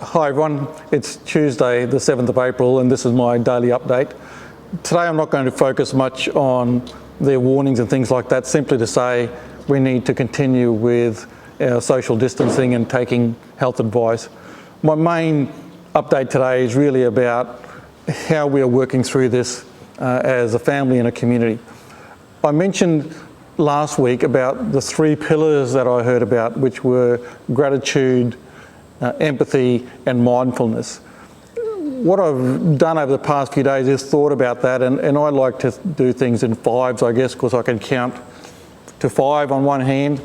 Hi everyone, it's Tuesday the 7th of April and this is my daily update. Today I'm not going to focus much on their warnings and things like that, simply to say we need to continue with our social distancing and taking health advice. My main update today is really about how we are working through this as a family and a community. I mentioned last week about the three pillars that I heard about, which were gratitude, empathy and mindfulness. What I've done over the past few days is thought about that, and I like to do things in fives, I guess, because I can count to five on one hand.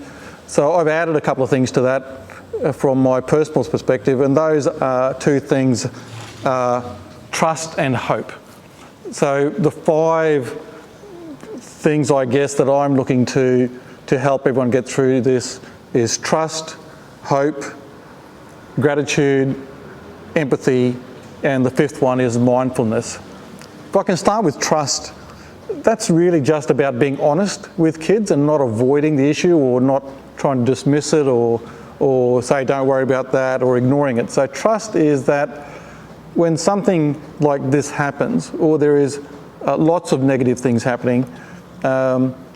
So I've added a couple of things to that from my personal perspective, and those are two things, trust and hope. So the five things, I guess, that I'm looking to help everyone get through this is trust, hope, gratitude, empathy, and the fifth one is mindfulness. If I can start with trust, that's really just about being honest with kids and not avoiding the issue or not trying to dismiss it or say don't worry about that or ignoring it. So trust is that when something like this happens or there is lots of negative things happening,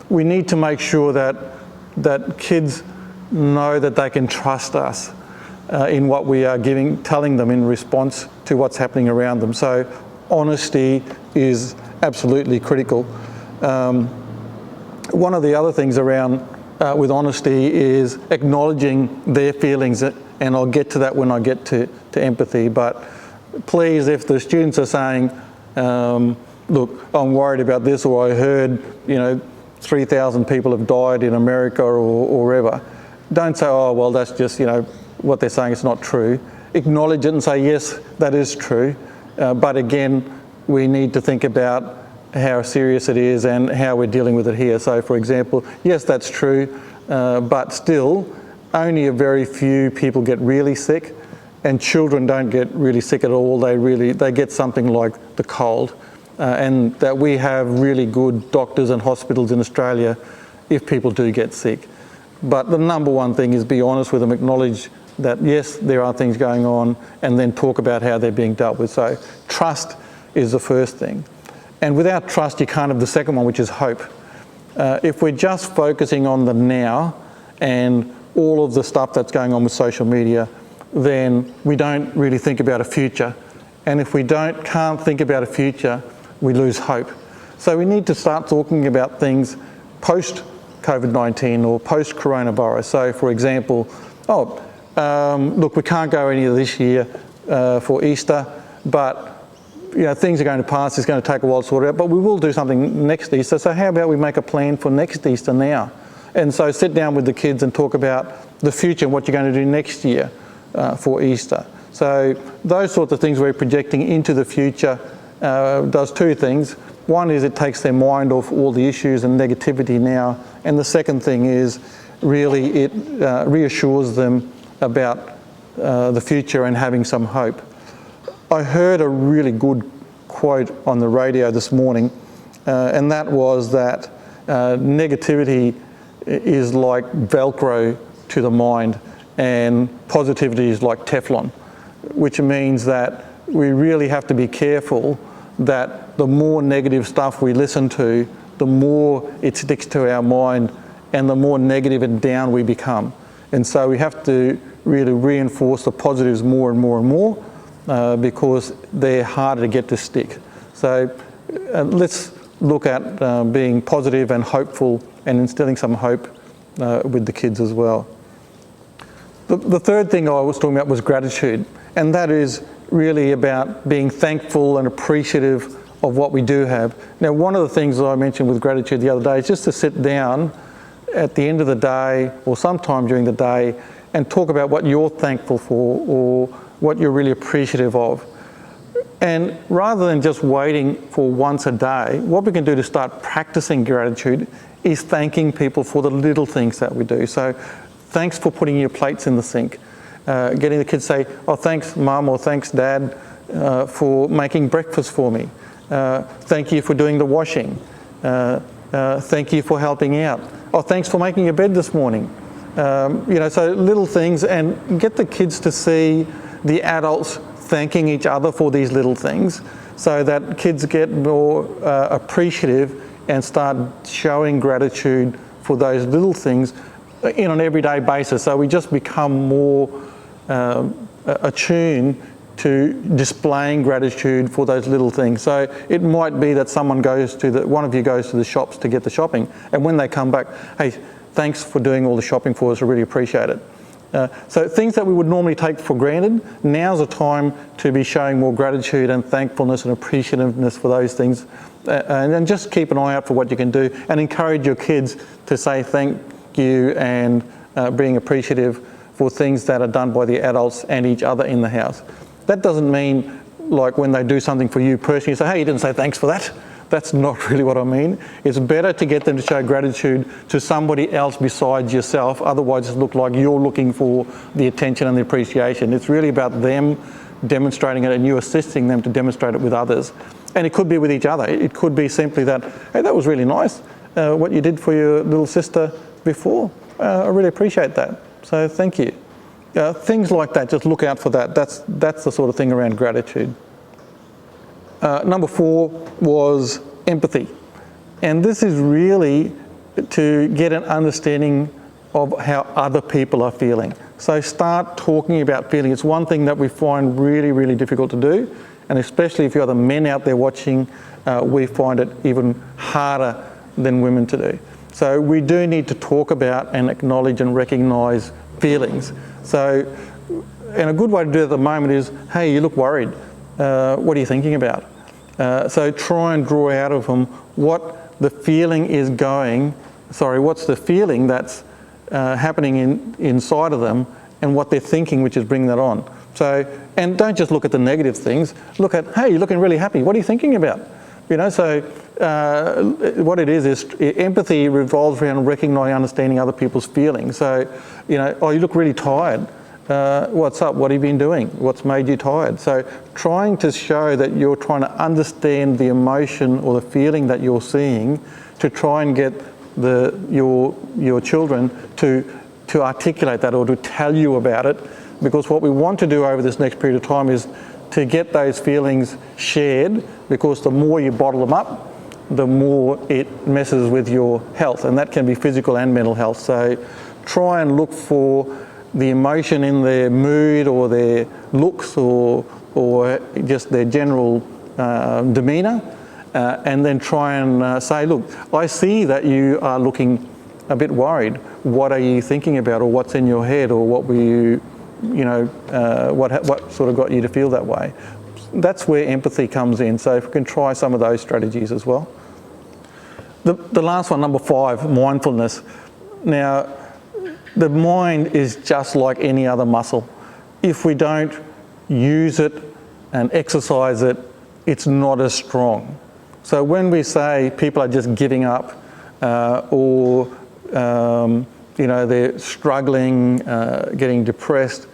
we need to make sure that kids know that they can trust us in what we are telling them in response to what's happening around them. So honesty is absolutely critical. One of the other things around with honesty is acknowledging their feelings, and I'll get to that when I get to empathy. But please, if the students are saying, look, I'm worried about this, or I heard, 3,000 people have died in America or wherever, don't say, oh, well, that's just, what they're saying is not true. Acknowledge it and say, yes, that is true. But again, we need to think about how serious it is and how we're dealing with it here. So for example, yes, that's true, but still, only a very few people get really sick, and children don't get really sick at all. They get something like the cold. And that we have really good doctors and hospitals in Australia if people do get sick. But the number one thing is be honest with them, acknowledge that yes, there are things going on, and then talk about how they're being dealt with. So trust is the first thing. And without trust, you can't have the second one, which is hope. If we're just focusing on the now and all of the stuff that's going on with social media, then we don't really think about a future. And if we can't think about a future, we lose hope. So we need to start talking about things post-COVID-19 or post-coronavirus. So for example, look, we can't go any of this year for Easter, but things are going to pass. It's going to take a while to sort it out, but we will do something next Easter. So how about we make a plan for next Easter now? And so sit down with the kids and talk about the future and what you're going to do next year for Easter. So those sorts of things we're projecting into the future does two things. One is it takes their mind off all the issues and negativity now, and the second thing is really it reassures them about the future and having some hope. I heard a really good quote on the radio this morning, and that was that negativity is like Velcro to the mind and positivity is like Teflon, which means that we really have to be careful that the more negative stuff we listen to, the more it sticks to our mind and the more negative and down we become. And so we have to really reinforce the positives more and more and more because they're harder to get to stick. So let's look at being positive and hopeful and instilling some hope with the kids as well. The third thing I was talking about was gratitude, and that is really about being thankful and appreciative of what we do have. Now, one of the things that I mentioned with gratitude the other day is just to sit down at the end of the day or sometime during the day and talk about what you're thankful for or what you're really appreciative of. And rather than just waiting for once a day, what we can do to start practicing gratitude is thanking people for the little things that we do. So thanks for putting your plates in the sink. Getting the kids to say, oh, thanks mum or thanks dad for making breakfast for me. Thank you for doing the washing. Thank you for helping out. Oh, thanks for making your bed this morning. So little things, and get the kids to see the adults thanking each other for these little things, so that kids get more appreciative and start showing gratitude for those little things in an everyday basis. So we just become more attuned to displaying gratitude for those little things. So it might be that one of you goes to the shops to get the shopping, and when they come back, hey, thanks for doing all the shopping for us, I really appreciate it. So things that we would normally take for granted, now's the time to be showing more gratitude and thankfulness and appreciativeness for those things. And then just keep an eye out for what you can do, and encourage your kids to say thank you and being appreciative for things that are done by the adults and each other in the house. That doesn't mean like when they do something for you personally, you say, hey, you didn't say thanks for that. That's not really what I mean. It's better to get them to show gratitude to somebody else besides yourself, otherwise it looks like you're looking for the attention and the appreciation. It's really about them demonstrating it and you assisting them to demonstrate it with others. And it could be with each other. It could be simply that, hey, that was really nice, what you did for your little sister before. I really appreciate that. So thank you. Things like that, just look out for that. That's the sort of thing around gratitude. Number 4 was empathy. And this is really to get an understanding of how other people are feeling. So start talking about feeling. It's one thing that we find really, really difficult to do. And especially if you're the men out there watching, we find it even harder than women to do. So we do need to talk about and acknowledge and recognise feelings. So, and a good way to do it at the moment is, hey, you look worried. What are you thinking about? So try and draw out of them what the feeling is what's the feeling that's happening inside of them and what they're thinking, which is bringing that on. So, and don't just look at the negative things. Look at, hey, you're looking really happy. What are you thinking about? You know, so what it is empathy revolves around recognizing, understanding other people's feelings. So, you know, oh, you look really tired. What's up? What have you been doing? What's made you tired? So trying to show that you're trying to understand the emotion or the feeling that you're seeing to try and get your children to articulate that or to tell you about it. Because what we want to do over this next period of time is to get those feelings shared, because the more you bottle them up, the more it messes with your health, and that can be physical and mental health. So try and look for the emotion in their mood or their looks or just their general demeanour, and then try and say, look, I see that you are looking a bit worried. What are you thinking about, or what's in your head, or what were you what sort of got you to feel that way? That's where empathy comes in. So if we can try some of those strategies as well. The last one, number 5, mindfulness. Now, the mind is just like any other muscle. If we don't use it and exercise it, it's not as strong. So when we say people are just giving up or they're struggling, getting depressed,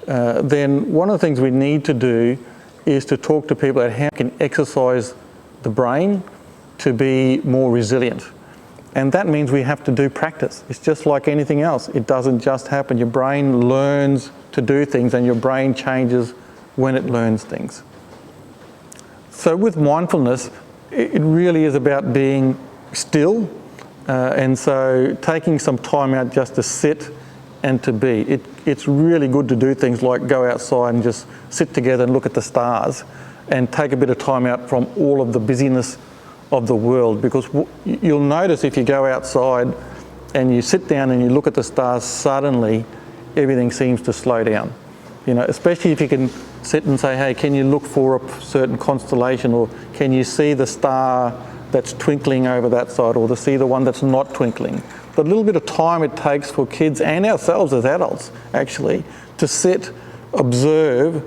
then one of the things we need to do is to talk to people about how we can exercise the brain to be more resilient. And that means we have to do practice. It's just like anything else. It doesn't just happen. Your brain learns to do things, and your brain changes when it learns things. So with mindfulness, it really is about being still, and so taking some time out just to sit and to be. It's really good to do things like go outside and just sit together and look at the stars and take a bit of time out from all of the busyness of the world, because you'll notice if you go outside and you sit down and you look at the stars, suddenly everything seems to slow down. You know, especially if you can sit and say, hey, can you look for a certain constellation, or can you see the star that's twinkling over that side, or to see the one that's not twinkling? The little bit of time it takes for kids and ourselves as adults actually to sit, observe,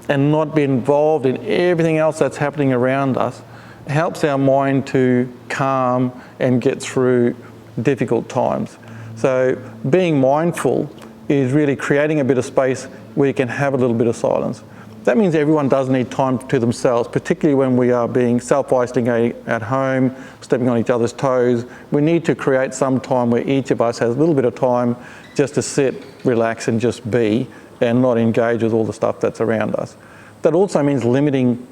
and not be involved in everything else that's happening around us helps our mind to calm and get through difficult times. So being mindful is really creating a bit of space where you can have a little bit of silence. That means everyone does need time to themselves, particularly when we are being self-isolating at home, stepping on each other's toes. We need to create some time where each of us has a little bit of time just to sit, relax, and just be, and not engage with all the stuff that's around us. That also means limiting,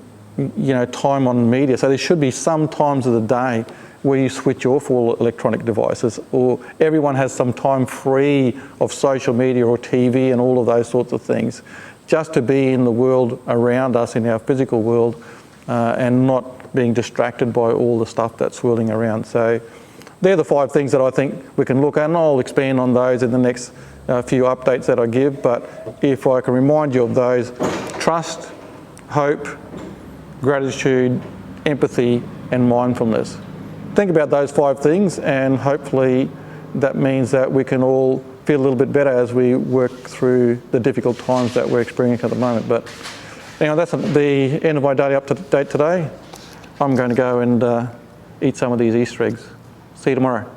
time on media. So there should be some times of the day where you switch off all electronic devices, or everyone has some time free of social media or TV and all of those sorts of things, just to be in the world around us, in our physical world, and not being distracted by all the stuff that's swirling around. So they're the 5 things that I think we can look at, and I'll expand on those in the next few updates that I give. But if I can remind you of those: trust, hope, gratitude, empathy, and mindfulness. Think about those 5 things, and hopefully that means that we can all feel a little bit better as we work through the difficult times that we're experiencing at the moment. But anyway, that's the end of my daily update today. I'm going to go and eat some of these Easter eggs. See you tomorrow.